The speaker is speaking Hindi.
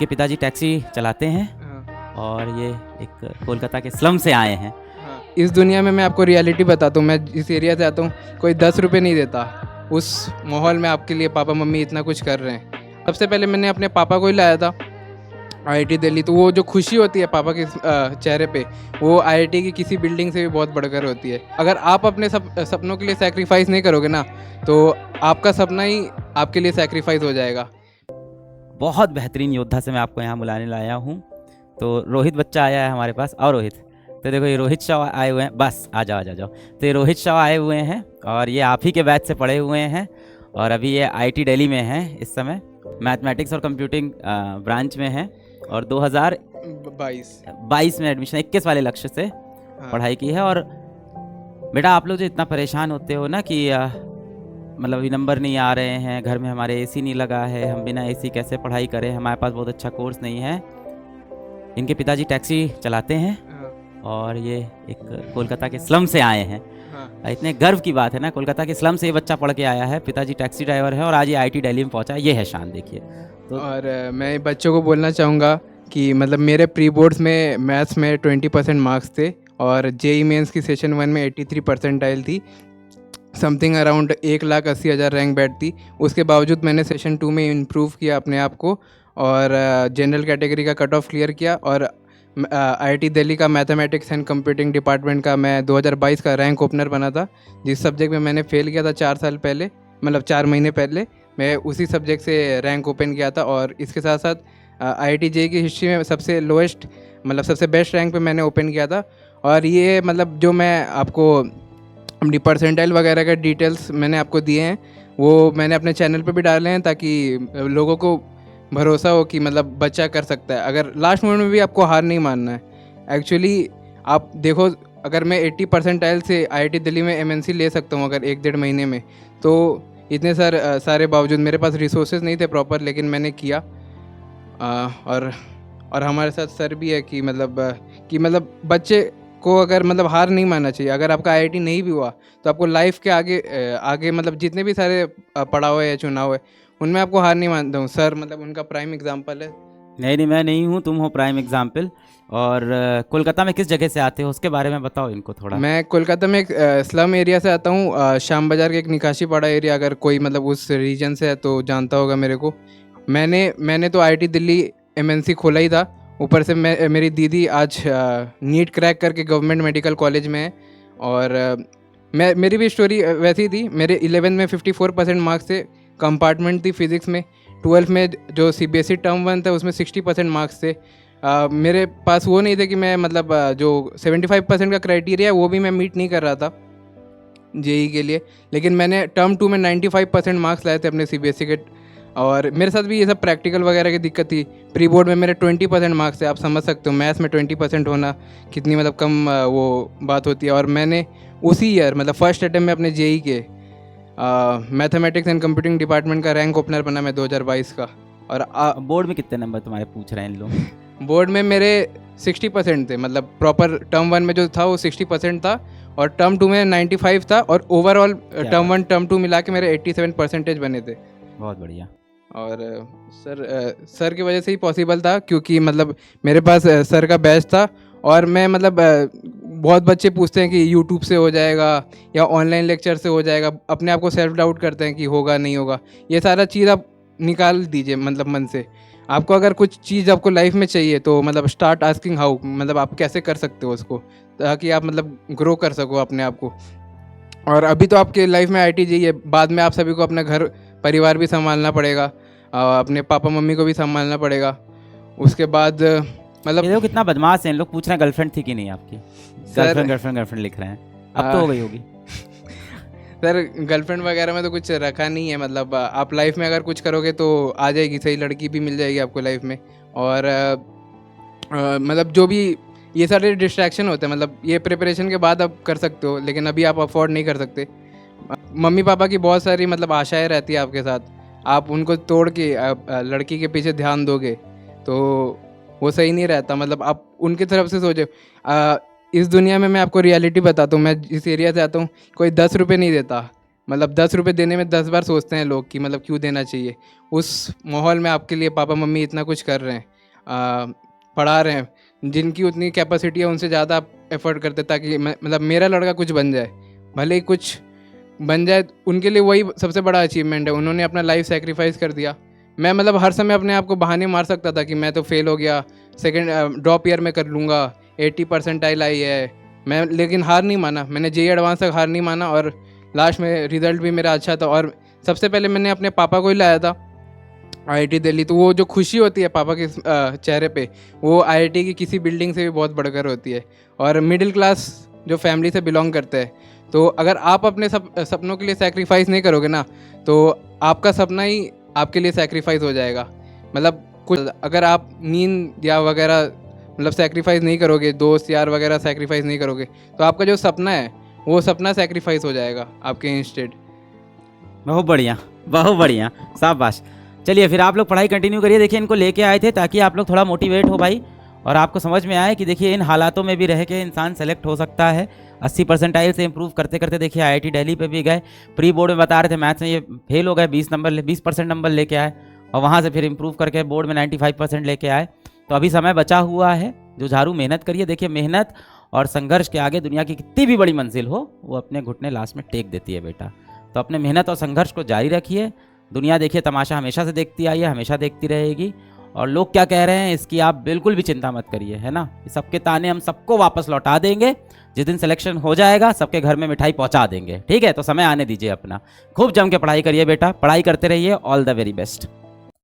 इनके पिताजी टैक्सी चलाते हैं हाँ, और ये एक कोलकाता के स्लम से आए हैं। हाँ। इस दुनिया में मैं आपको रियलिटी बताता हूँ, मैं जिस एरिया से आता हूँ कोई 10 रुपये नहीं देता। उस माहौल में आपके लिए पापा मम्मी इतना कुछ कर रहे हैं। सबसे पहले मैंने अपने पापा को ही लाया था आईआईटी दिल्ली, तो वो जो खुशी होती है पापा के चेहरे पे, वो आईआईटी की किसी बिल्डिंग से भी बहुत बढ़कर होती है। अगर आप अपने सपनों के लिए सेक्रीफाइस नहीं करोगे ना, तो आपका सपना ही आपके लिए सेक्रीफाइस हो जाएगा। बहुत बेहतरीन योद्धा से मैं आपको यहाँ बुलाने लाया हूँ। तो रोहित बच्चा आया है हमारे पास। और रोहित, तो देखो ये रोहित शाह आए हुए हैं। बस आ जाओ आ जाओ जाओ। तो ये रोहित शाह आए हुए हैं और ये आप ही के बैच से पढ़े हुए हैं और अभी ये आईआईटी दिल्ली में हैं इस समय, मैथमेटिक्स और कंप्यूटिंग ब्रांच में हैं और 2022 में एडमिशन 21 वाले लक्ष्य से पढ़ाई की है। और बेटा आप लोग जो इतना परेशान होते हो ना कि मतलब अभी नंबर नहीं आ रहे हैं, घर में हमारे एसी नहीं लगा है, हम बिना एसी कैसे पढ़ाई करें, हमारे पास बहुत अच्छा कोर्स नहीं है। इनके पिताजी टैक्सी चलाते हैं और ये एक कोलकाता के स्लम से आए हैं। इतने गर्व की बात है ना, कोलकाता के स्लम से ये बच्चा पढ़ के आया है, पिताजी टैक्सी ड्राइवर है और आज ये आईआईटी दिल्ली में पहुंचा है। ये है शान, देखिए। तो और मैं बच्चों को बोलना चाहूँगा कि मतलब मेरे प्री बोर्ड्स में मैथ्स में 20% मार्क्स थे और जेई मेंस की सेशन 1 में 83 परसेंटाइल थी, समथिंग अराउंड 1,80,000 रैंक बैठ थी। उसके बावजूद मैंने सेशन 2 में इम्प्रूव किया अपने आप को और जनरल कैटेगरी का कट ऑफ क्लियर किया और आईआईटी दिल्ली का मैथमेटिक्स एंड कंप्यूटिंग डिपार्टमेंट का मैं 2022 का रैंक ओपनर बना था। जिस सब्जेक्ट में मैंने फेल किया था 4 साल पहले, मतलब 4 महीने पहले, मैं उसी सब्जेक्ट से रैंक ओपन किया था। और इसके साथ साथ आईआईटी जेईई की हिस्ट्री में सबसे लोएस्ट, मतलब सबसे बेस्ट रैंक पे मैंने ओपन किया था। और ये मतलब जो मैं आपको अपनी परसेंटाइल वगैरह का डिटेल्स मैंने आपको दिए हैं, वो मैंने अपने चैनल पे भी डाले हैं ताकि लोगों को भरोसा हो कि मतलब बच्चा कर सकता है। अगर लास्ट मोमेंट में भी आपको हार नहीं मानना है। एक्चुअली आप देखो, अगर मैं 80 परसेंटाइल से आईआईटी दिल्ली में एमएनसी ले सकता हूँ अगर 1-1.5 महीने में, तो इतने सारे बावजूद मेरे पास रिसोर्सेज नहीं थे प्रॉपर, लेकिन मैंने किया। और हमारे साथ सर भी है कि मतलब बच्चे को अगर मतलब हार नहीं मानना चाहिए। अगर आपका आईआईटी नहीं भी हुआ तो आपको लाइफ के आगे मतलब जितने भी सारे पड़ाव है या चुनाव है, उनमें आपको हार नहीं मानता हूँ। सर मतलब उनका प्राइम एग्जाम्पल है। नहीं, मैं नहीं हूँ, तुम हो प्राइम एग्जाम्पल। और कोलकाता में किस जगह से आते हो उसके बारे में बताओ इनको थोड़ा। मैं कोलकाता में एक स्लम एरिया से आता हूँ, श्याम बाज़ार के एक निकाशी पाड़ा एरिया। अगर कोई मतलब उस रीजन से है तो जानता होगा मेरे को। मैंने तो आईआईटी दिल्ली एमएनसी खोला ही था। ऊपर से मेरी दीदी आज नीट क्रैक करके गवर्नमेंट मेडिकल कॉलेज में है। और मेरी भी स्टोरी वैसी थी। मेरे 11th में 54% मार्क्स थे, कंपार्टमेंट थी फिज़िक्स में। 12th में जो सीबीएसई टर्म 1 था उसमें 60% मार्क्स थे। मेरे पास वो नहीं थे कि मैं मतलब जो 75% का क्राइटेरिया है वो भी मैं मीट नहीं कर रहा था जेईई के लिए, लेकिन मैंने टर्म 2 में 95% मार्क्स लाए थे अपने सीबीएसई के। और मेरे साथ भी ये सब प्रैक्टिकल वगैरह की दिक्कत थी। प्री बोर्ड में मेरे 20% मार्क्स थे। आप समझ सकते हो मैथ्स में 20% होना कितनी मतलब कम वो बात होती है। और मैंने उसी ईयर मतलब फर्स्ट अटेम्प्ट में अपने जेईई के मैथमेटिक्स एंड कंप्यूटिंग डिपार्टमेंट का रैंक ओपनर बना मैं 2022 का। और बोर्ड में कितने नंबर तुम्हारे पूछ रहे हैं इन लोग? बोर्ड में मेरे 60% थे, मतलब प्रॉपर टर्म 1 में जो था वो 60% था और टर्म 2 में 95 था और ओवरऑल टर्म 1 टर्म 2 मिला के मेरे 87 परसेंटेज बने थे। बहुत बढ़िया। और सर की वजह से ही पॉसिबल था, क्योंकि मतलब मेरे पास सर का बैच था। और मैं मतलब बहुत बच्चे पूछते हैं कि यूट्यूब से हो जाएगा या ऑनलाइन लेक्चर से हो जाएगा, अपने आप को सेल्फ डाउट करते हैं कि होगा नहीं होगा। ये सारा चीज़ आप निकाल दीजिए मतलब मन से। आपको अगर कुछ चीज़ आपको लाइफ में चाहिए तो मतलब स्टार्ट आस्किंग हाउ, मतलब आप कैसे कर सकते हो उसको, ताकि आप मतलब ग्रो कर सको अपने आप को। और अभी तो आपके लाइफ में आईआईटी जेईई है, बाद में आप सभी को अपना घर परिवार भी संभालना पड़ेगा, अपने पापा मम्मी को भी संभालना पड़ेगा। उसके बाद मतलब ये लोग कितना बदमाश हैं। इन लोग पूछ रहे हैं गर्लफ्रेंड थी कि नहीं आपकी। गर्लफ्रेंड लिख रहे हैं। अब तो हो गई होगी। सर गर्लफ्रेंड वगैरह में तो कुछ रखा नहीं है। मतलब आप लाइफ में अगर कुछ करोगे तो आ जाएगी, सही लड़की भी मिल जाएगी आपको लाइफ में। और मतलब जो भी ये सारे डिस्ट्रैक्शन होते हैं, मतलब ये प्रिपरेशन के बाद आप कर सकते हो, लेकिन अभी आप अफोर्ड नहीं कर सकते। मम्मी पापा की बहुत सारी मतलब आशाएं रहती है आपके साथ, आप उनको तोड़ के आप लड़की के पीछे ध्यान दोगे तो वो सही नहीं रहता। मतलब आप उनकी तरफ से सोचो। इस दुनिया में मैं आपको रियलिटी बताता हूँ, मैं जिस एरिया से आता हूँ कोई 10 रुपये नहीं देता। मतलब 10 रुपये देने में 10 बार सोचते हैं लोग कि मतलब क्यों देना चाहिए। उस माहौल में आपके लिए पापा मम्मी इतना कुछ कर रहे हैं, पढ़ा रहे हैं, जिनकी उतनी कैपेसिटी है उनसे ज़्यादा आप एफर्ट करते ताकि मतलब मेरा लड़का कुछ बन जाए, भले ही कुछ बन जाए, उनके लिए वही सबसे बड़ा अचीवमेंट है। उन्होंने अपना लाइफ सेक्रीफाइस कर दिया। मैं मतलब हर समय अपने आप को बहाने मार सकता था कि मैं तो फेल हो गया, सेकेंड ड्रॉप ईयर में कर लूँगा, 80 परसेंटाइल आई है मैं, लेकिन हार नहीं माना। मैंने जेईई एडवांस तक हार नहीं माना और लास्ट में रिज़ल्ट भी मेरा अच्छा था। और सबसे पहले मैंने अपने पापा को ही लाया था आईआईटी दिल्ली। तो वो जो खुशी होती है पापा के चेहरे पे, वो आईआईटी की किसी बिल्डिंग से भी बहुत बढ़कर होती है। और मिडिल क्लास जो फैमिली से बिलोंग करते हैं, तो अगर आप अपने सपनों के लिए सेक्रीफाइस नहीं करोगे ना, तो आपका सपना ही आपके लिए सेक्रीफाइस हो जाएगा। मतलब कुछ अगर आप नींद या वगैरह मतलब सेक्रीफाइस नहीं करोगे, दोस्त यार वगैरह सेक्रीफाइस नहीं करोगे, तो आपका जो सपना है वो सपना सेक्रीफाइस हो जाएगा आपके इंस्टेड। बहुत बढ़िया, बहुत बढ़िया, शाबाश। चलिए फिर आप लोग पढ़ाई कंटिन्यू करिए। देखिए इनको लेके आए थे ताकि आप लोग थोड़ा मोटिवेट हो भाई, और आपको समझ में आए कि देखिए इन हालातों में भी रह के इंसान सेलेक्ट हो सकता है। 80 परसेंटाइल से इंप्रूव करते करते देखिए आईआईटी दिल्ली पे भी गए। प्री बोर्ड में बता रहे थे मैथ्स में ये फेल हो गए, 20% नंबर लेके आए, और वहाँ से फिर इंप्रूव करके बोर्ड में 95% लेके आए। तो अभी समय बचा हुआ है, जो झाड़ू मेहनत करिए। देखिए मेहनत और संघर्ष के आगे दुनिया की कितनी भी बड़ी मंजिल हो, वो अपने घुटने लास्ट में टेक देती है बेटा। तो अपने मेहनत और संघर्ष को जारी रखिए। दुनिया देखिए तमाशा हमेशा से देखती आई है, हमेशा देखती रहेगी, और लोग क्या कह रहे हैं इसकी आप बिल्कुल भी चिंता मत करिए, है ना। सबके ताने हम सबको वापस लौटा देंगे। जिस दिन सिलेक्शन हो जाएगा सबके घर में मिठाई पहुंचा देंगे, ठीक है। तो समय आने दीजिए अपना, खूब जम के पढ़ाई करिए बेटा, पढ़ाई करते रहिए। All the very best.